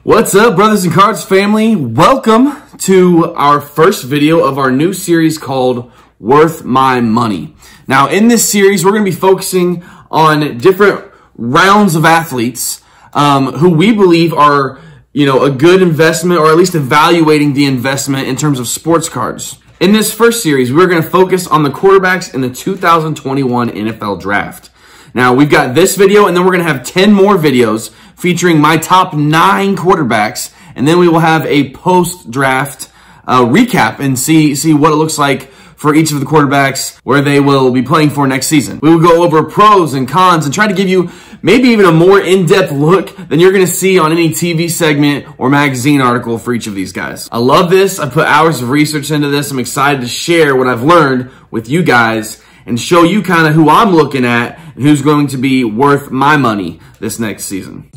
What's up, Brothers and Cards family? Welcome to our first video of our new series called Worth My Money. Now, in this series, we're going to be focusing on different rounds of athletes who we believe are, a good investment, or at least evaluating the investment in terms of sports cards. In this first series, we're going to focus on the quarterbacks in the 2021 NFL Draft. Now, we've got this video, and then we're going to have 10 more videos featuring my top 9 quarterbacks, and then we will have a post-draft recap and see what it looks like for each of the quarterbacks, where they will be playing for next season. We will go over pros and cons and try to give you maybe even a more in-depth look than you're going to see on any TV segment or magazine article for each of these guys. I love this. I put hours of research into this. I'm excited to share what I've learned with you guys and show you kind of who I'm looking at and who's going to be worth my money this next season.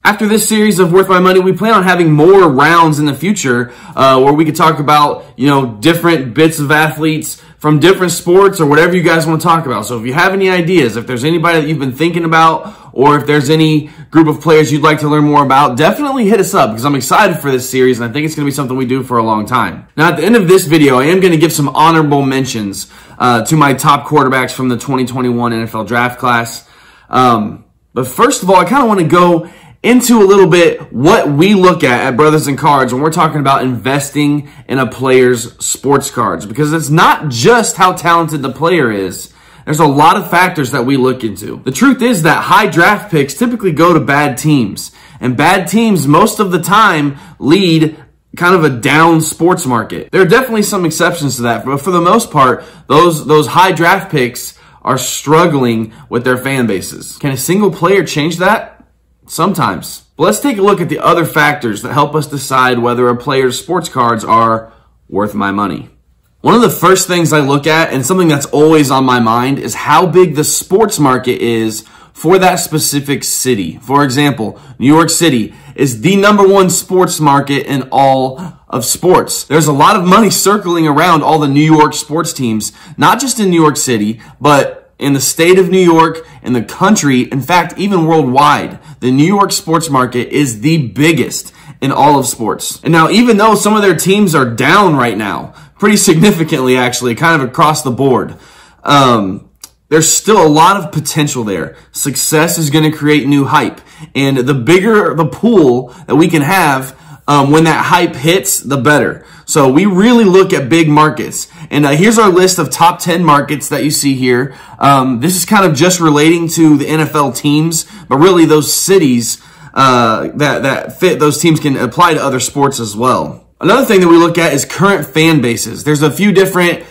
After this series of Worth My Money, we plan on having more rounds in the future where we could talk about, different bits of athletes from different sports or whatever you guys want to talk about. So if you have any ideas, if there's anybody that you've been thinking about, or if there's any group of players you'd like to learn more about, definitely hit us up because I'm excited for this series and I think it's going to be something we do for a long time. Now, at the end of this video, I am going to give some honorable mentions to my top quarterbacks from the 2021 NFL Draft class. But first of all, I kind of want to go into a little bit what we look at Brothers and Cards when we're talking about investing in a player's sports cards, because it's not just how talented the player is. There's a lot of factors that we look into. The truth is that high draft picks typically go to bad teams, and bad teams most of the time lead kind of a down sports market. There are definitely some exceptions to that, but for the most part, those high draft picks are struggling with their fan bases. Can a single player change that? Sometimes. But let's take a look at the other factors that help us decide whether a player's sports cards are worth my money. One of the first things I look at, and something that's always on my mind, is how big the sports market is for that specific city. For example, New York City is the #1 sports market in all of sports. There's a lot of money circling around all the New York sports teams, not just in New York City, but in the state of New York, in the country, in fact, even worldwide. The New York sports market is the biggest in all of sports. And now, even though some of their teams are down right now, pretty significantly actually, kind of across the board, there's still a lot of potential there. Success is going to create new hype. And the bigger the pool that we can have when that hype hits, the better. So we really look at big markets. And here's our list of top 10 markets that you see here. This is kind of just relating to the NFL teams, but really those cities that fit those teams can apply to other sports as well. Another thing that we look at is current fan bases. There's a few different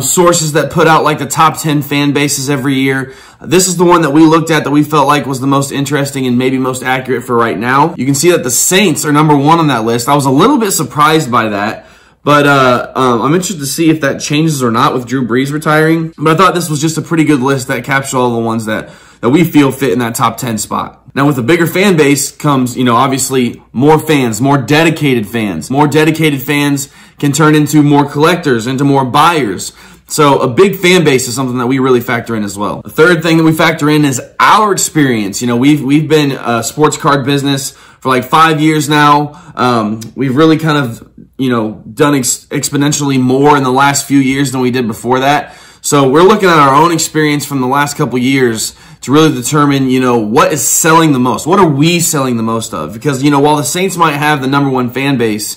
sources that put out like the top 10 fan bases every year. This is the one that we looked at that we felt like was the most interesting and maybe most accurate for right now. You can see that the Saints are #1 on that list. I was a little bit surprised by that. But I'm interested to see if that changes or not with Drew Brees retiring. But I thought this was just a pretty good list that captured all the ones that we feel fit in that top 10 spot. Now, with a bigger fan base comes, obviously more fans, more dedicated fans. More dedicated fans can turn into more collectors, into more buyers. So a big fan base is something that we really factor in as well. The third thing that we factor in is our experience. We've been a sports card business for like 5 years now. We've really kind of done exponentially more in the last few years than we did before that. So we're looking at our own experience from the last couple years to really determine, what is selling the most? What are we selling the most of? Because, while the Saints might have the #1 fan base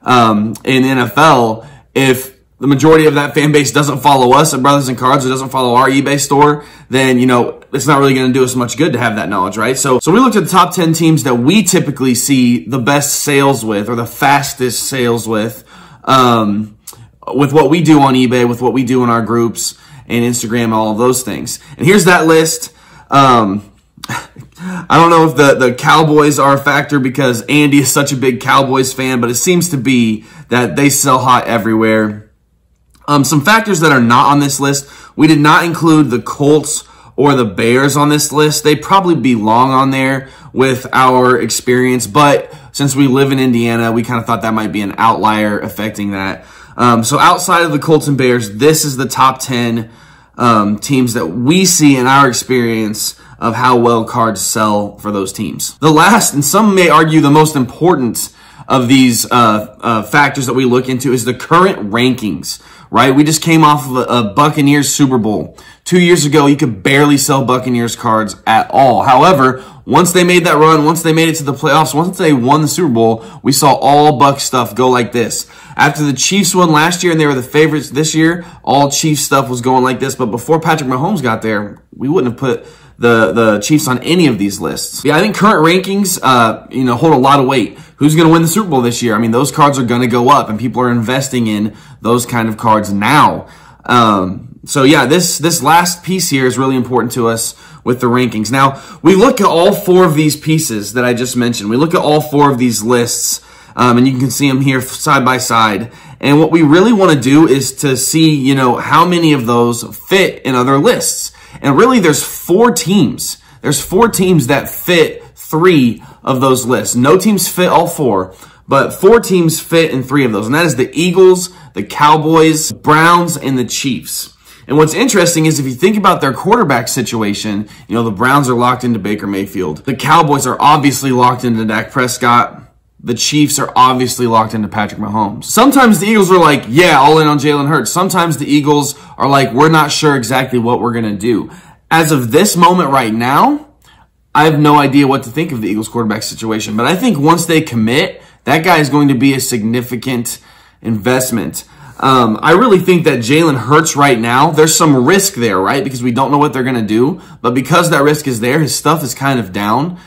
in the NFL, if the majority of that fan base doesn't follow us at Brothers and Cards, or doesn't follow our eBay store, then, it's not really going to do us much good to have that knowledge, right? So we looked at the top 10 teams that we typically see the best sales with, or the fastest sales with what we do on eBay, with what we do in our groups and Instagram, all of those things. And here's that list. I don't know if the Cowboys are a factor because Andy is such a big Cowboys fan, but it seems to be that they sell hot everywhere. Some factors that are not on this list, we did not include the Colts or the Bears on this list. They probably belong on there with our experience, but since we live in Indiana, we kind of thought that might be an outlier affecting that. So outside of the Colts and Bears, this is the top 10 teams that we see in our experience of how well cards sell for those teams. The last, and some may argue the most important of these factors that we look into, is the current rankings, right? We just came off of a Buccaneers Super Bowl. 2 years ago, you could barely sell Buccaneers cards at all. However, once they made that run, once they made it to the playoffs, once they won the Super Bowl, we saw all Buc stuff go like this. After the Chiefs won last year and they were the favorites this year, all Chiefs stuff was going like this. But before Patrick Mahomes got there, we wouldn't have put the Chiefs on any of these lists. Yeah, I think current rankings, hold a lot of weight. Who's going to win the Super Bowl this year? I mean, those cards are going to go up, and people are investing in those kind of cards now. So yeah, this last piece here is really important to us with the rankings. Now, we look at all four of these pieces that I just mentioned. We look at all four of these lists, and you can see them here side by side. And what we really want to do is to see, how many of those fit in other lists. And really, there's 4 teams. There's 4 teams that fit 3 of those lists. No teams fit all 4, but 4 teams fit in 3 of those. And that is the Eagles, the Cowboys, Browns, and the Chiefs. And what's interesting is if you think about their quarterback situation, the Browns are locked into Baker Mayfield. The Cowboys are obviously locked into Dak Prescott. The Chiefs are obviously locked into Patrick Mahomes. Sometimes the Eagles are like, yeah, all in on Jalen Hurts. Sometimes the Eagles are like, we're not sure exactly what we're going to do. As of this moment right now, I have no idea what to think of the Eagles quarterback situation. But I think once they commit, that guy is going to be a significant investment. I really think that Jalen Hurts right now, there's some risk there, right? Because we don't know what they're going to do. But because that risk is there, his stuff is kind of down.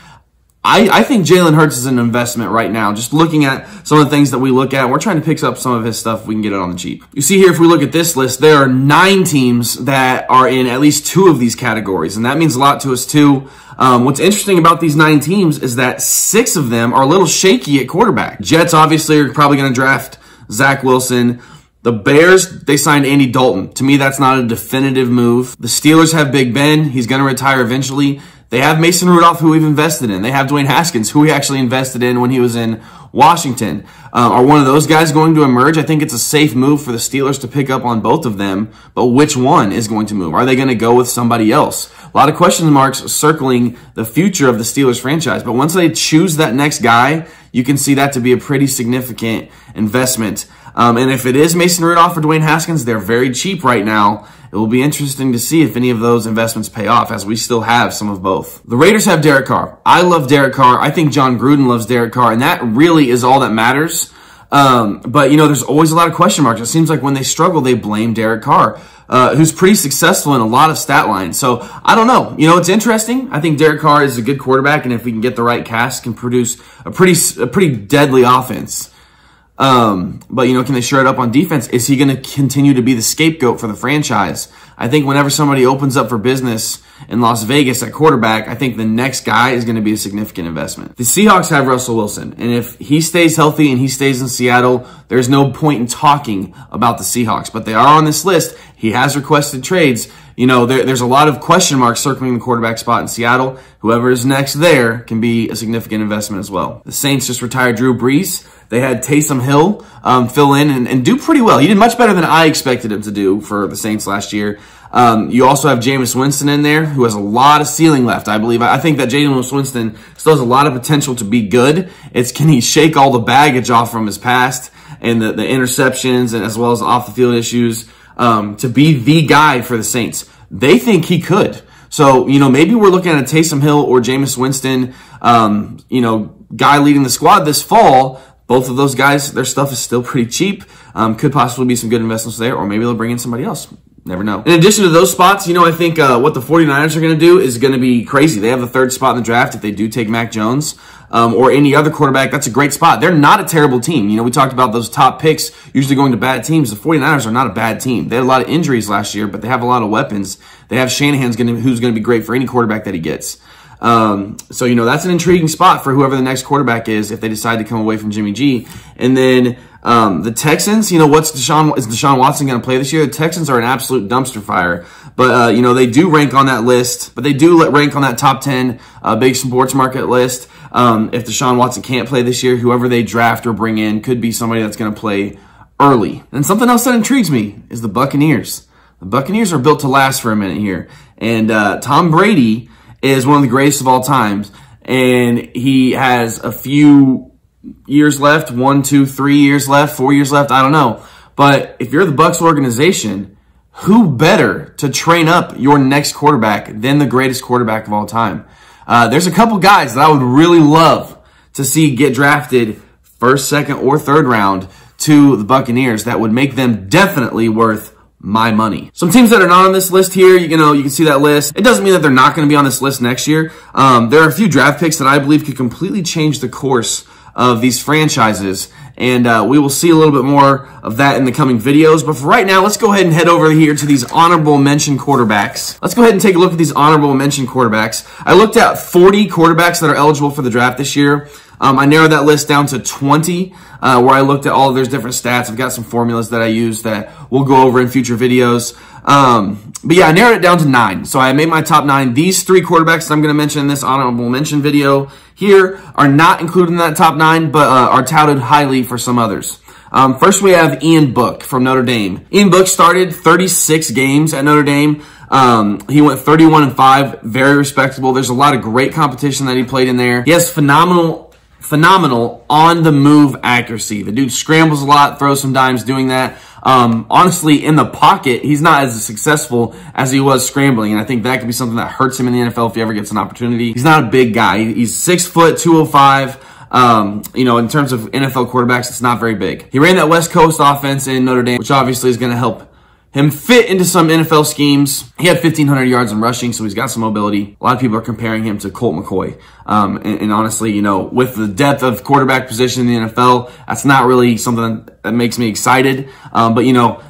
I think Jalen Hurts is an investment right now. Just looking at some of the things that we look at, we're trying to pick up some of his stuff if we can get it on the cheap. You see here, if we look at this list, there are 9 teams that are in at least 2 of these categories, and that means a lot to us too. What's interesting about these 9 teams is that 6 of them are a little shaky at quarterback. Jets obviously are probably going to draft Zach Wilson. The Bears, they signed Andy Dalton. To me, that's not a definitive move. The Steelers have Big Ben. He's going to retire eventually. They have Mason Rudolph, who we've invested in. They have Dwayne Haskins, who we actually invested in when he was in Washington. Are one of those guys going to emerge? I think it's a safe move for the Steelers to pick up on both of them, but which one is going to move? Are they going to go with somebody else? A lot of question marks circling the future of the Steelers franchise, but once they choose that next guy, you can see that to be a pretty significant investment. And if it is Mason Rudolph or Dwayne Haskins, they're very cheap right now. It will be interesting to see if any of those investments pay off, as we still have some of both. The Raiders have Derek Carr. I love Derek Carr. I think John Gruden loves Derek Carr, and that really is all that matters. But, there's always a lot of question marks. It seems like when they struggle, they blame Derek Carr, who's pretty successful in a lot of stat lines. So, I don't know. It's interesting. I think Derek Carr is a good quarterback, and if we can get the right cast, can produce a pretty deadly offense. But can they shore it up on defense? Is he going to continue to be the scapegoat for the franchise? I think whenever somebody opens up for business in Las Vegas at quarterback, I think the next guy is going to be a significant investment. The Seahawks have Russell Wilson, and if he stays healthy and he stays in Seattle, there's no point in talking about the Seahawks, but they are on this list. He has requested trades. There's a lot of question marks circling the quarterback spot in Seattle. Whoever is next there can be a significant investment as well. The Saints just retired Drew Brees. They had Taysom Hill fill in and do pretty well. He did much better than I expected him to do for the Saints last year. You also have Jameis Winston in there, who has a lot of ceiling left, I believe. I think that Jameis Winston still has a lot of potential to be good. It's can he shake all the baggage off from his past and the interceptions and as well as off-the-field issues to be the guy for the Saints. They think he could. So, maybe we're looking at a Taysom Hill or Jameis Winston, guy leading the squad this fall. Both of those guys, their stuff is still pretty cheap. Could possibly be some good investments there, or maybe they'll bring in somebody else. Never know. In addition to those spots, I think what the 49ers are going to do is going to be crazy. They have the 3rd spot in the draft if they do take Mac Jones or any other quarterback. That's a great spot. They're not a terrible team. We talked about those top picks usually going to bad teams. The 49ers are not a bad team. They had a lot of injuries last year, but they have a lot of weapons. They have Shanahan's who's going to be great for any quarterback that he gets. So, that's an intriguing spot for whoever the next quarterback is if they decide to come away from Jimmy G. And then the Texans, is Deshaun Watson going to play this year? The Texans are an absolute dumpster fire. But, they do rank on that list. But they do rank on that top 10 big sports market list. If Deshaun Watson can't play this year, whoever they draft or bring in could be somebody that's going to play early. And something else that intrigues me is the Buccaneers. The Buccaneers are built to last for a minute here. And Tom Brady is one of the greatest of all times. And he has a few years left, 1, 2, 3 years left, 4 years left, I don't know. But if you're the Bucs organization, who better to train up your next quarterback than the greatest quarterback of all time? There's a couple guys that I would really love to see get drafted first, second, or third round to the Buccaneers that would make them definitely worth my money. Some teams that are not on this list here, you can see that list. It doesn't mean that they're not going to be on this list next year. There are a few draft picks that I believe could completely change the course of these franchises, and we will see a little bit more of that in the coming videos. But for right now, let's go ahead and head over here to these honorable mention quarterbacks. Let's go ahead and take a look at these honorable mention quarterbacks. I looked at 40 quarterbacks that are eligible for the draft this year. I narrowed that list down to 20, where I looked at all of their different stats. I've got some formulas that I use that we'll go over in future videos. But yeah, I narrowed it down to 9. So I made my top 9. These 3 quarterbacks that I'm going to mention in this honorable mention video here are not included in that top 9, but are touted highly for some others. First, we have Ian Book from Notre Dame. Ian Book started 36 games at Notre Dame. He went 31-5, very respectable. There's a lot of great competition that he played in there. He has phenomenal on-the-move accuracy. The dude scrambles a lot, throws some dimes doing that. Honestly, in the pocket, he's not as successful as he was scrambling, and I think that could be something that hurts him in the NFL if he ever gets an opportunity. He's not a big guy. He's 6 foot, 205. In terms of NFL quarterbacks, it's not very big. He ran that West Coast offense in Notre Dame, which obviously is going to help him fit into some NFL schemes. He had 1,500 yards in rushing, so he's got some mobility. A lot of people are comparing him to Colt McCoy. And honestly, with the depth of quarterback position in the NFL, that's not really something that makes me excited. But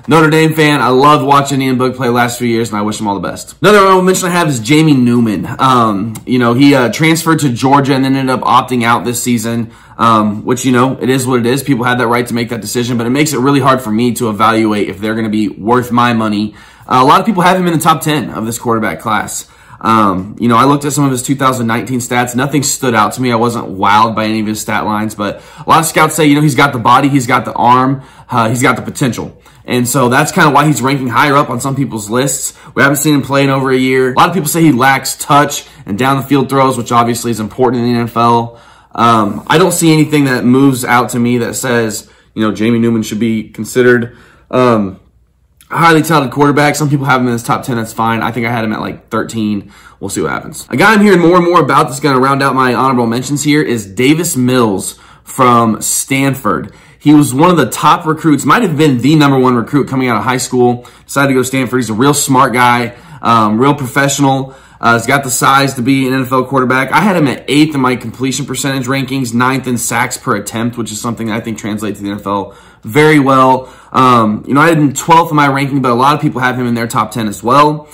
Notre Dame fan, I loved watching Ian Book play last few years, and I wish him all the best. Another honorable mention I have is Jamie Newman. He transferred to Georgia and then ended up opting out this season. Which, it is what it is. People had that right to make that decision, but it makes it really hard for me to evaluate if they're going to be worth my money. A lot of people have him in the top 10 of this quarterback class. I looked at some of his 2019 stats. Nothing stood out to me. I wasn't wowed by any of his stat lines, but a lot of scouts say, he's got the body, he's got the arm, he's got the potential. And so that's kind of why he's ranking higher up on some people's lists. We haven't seen him play in over a year. A lot of people say he lacks touch and down the field throws, which obviously is important in the NFL. I don't see anything that moves out to me that says, Jamie Newman should be considered a highly touted quarterback. Some people have him in his top 10. That's fine. I think I had him at like 13. We'll see what happens. A guy I'm hearing more and more about that's going to round out my honorable mentions here is Davis Mills from Stanford. He was one of the top recruits, might have been the #1 recruit coming out of high school. Decided to go to Stanford. He's a real smart guy, real professional. He's got the size to be an NFL quarterback. I had him at 8th in my completion percentage rankings, 9th in sacks per attempt, which is something that I think translates to the NFL very well. I had him 12th in my ranking, but a lot of people have him in their top 10 as well.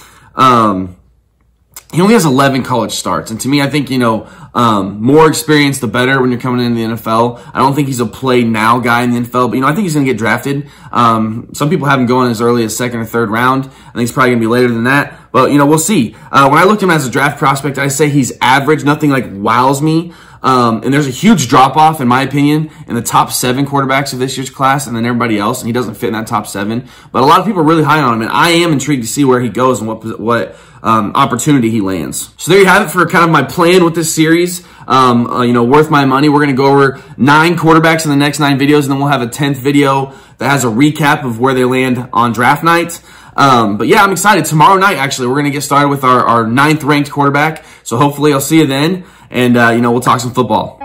He only has 11 college starts. And to me, I think, more experience, the better when you're coming into the NFL. I don't think he's a play now guy in the NFL, but, I think he's going to get drafted. Some people have him going as early as 2nd or 3rd round. I think it's probably going to be later than that. But, we'll see. When I looked at him as a draft prospect, I say he's average. Nothing like wows me. And there's a huge drop-off, in my opinion, in the top 7 quarterbacks of this year's class and then everybody else, and he doesn't fit in that top 7. But a lot of people are really high on him, and I am intrigued to see where he goes and what opportunity he lands. So there you have it for kind of my plan with this series. Worth my money. We're going to go over 9 quarterbacks in the next 9 videos, and then we'll have a 10th video that has a recap of where they land on draft night. But yeah, I'm excited. Tomorrow night, actually, we're going to get started with our 9th ranked quarterback. So hopefully I'll see you then. And, we'll talk some football.